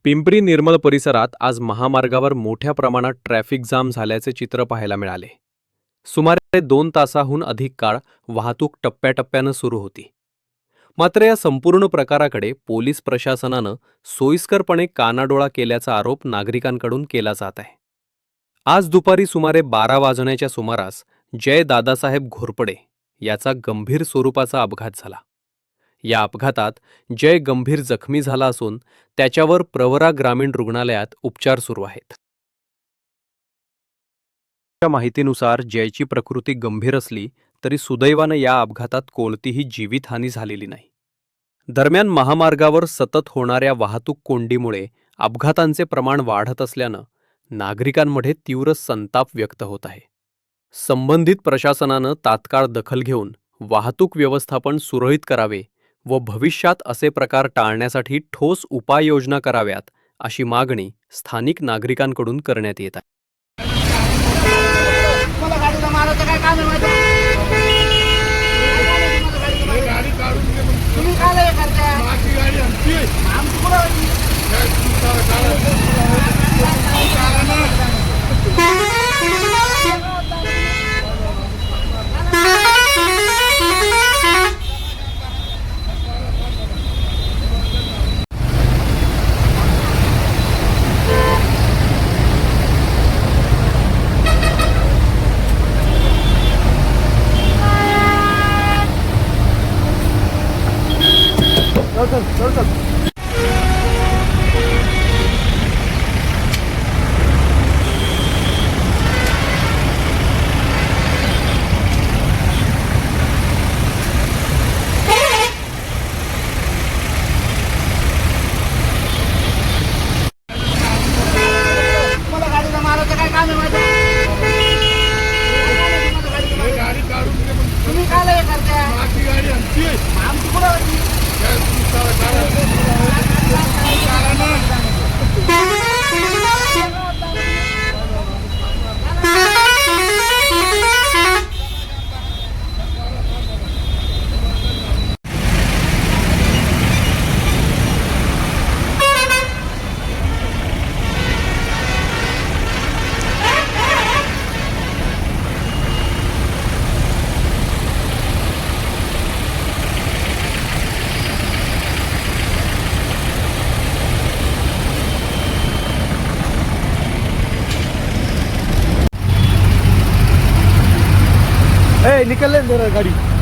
पिंपरी निर्मळ परिसरात आज महामार्गावर मोठ्या प्रमाणात ट्रॅफिक जाम झाल्याचे चित्र पाहायला मिळाले. सुमारे 2 तासाहून अधिक काळ वाहतूक टप्प्याटप्प्यानं सुरू होती. मात्र या संपूर्ण प्रकाराकडे पोलीस प्रशासनानं सोयीस्करपणे कानाडोळा केल्याचा आरोप नागरिकांकडून केला जात आहे. आज दुपारी सुमारे 12 वाजण्याच्या सुमारास जय दादासाहेब घोरपडे याचा गंभीर स्वरूपाचा अपघात झाला. या अपघातात जय गंभीर जखमी झाला असून त्याच्यावर प्रवरा ग्रामीण रुग्णालयात उपचार सुरू आहेत. या माहितीनुसार जयची प्रकृती गंभीर असली तरी सुदैवानं या अपघातात कोणतीही जीवितहानी झालेली नाही. दरम्यान महामार्गावर सतत होणाऱ्या वाहतूक कोंडीमुळे अपघातांचे प्रमाण वाढत असल्यानं नागरिकांमध्ये तीव्र संताप व्यक्त होत आहे. संबंधित प्रशासनानं तात्काळ दखल घेऊन वाहतूक व्यवस्थापन सुरळीत करावे व भविष्यात असे प्रकार टाळण्यासाठी ठोस उपाययोजना कराव्यात अशी मागणी स्थानिक नागरिकांकडून करण्यात येत आहे. निकल ले गाड़ी।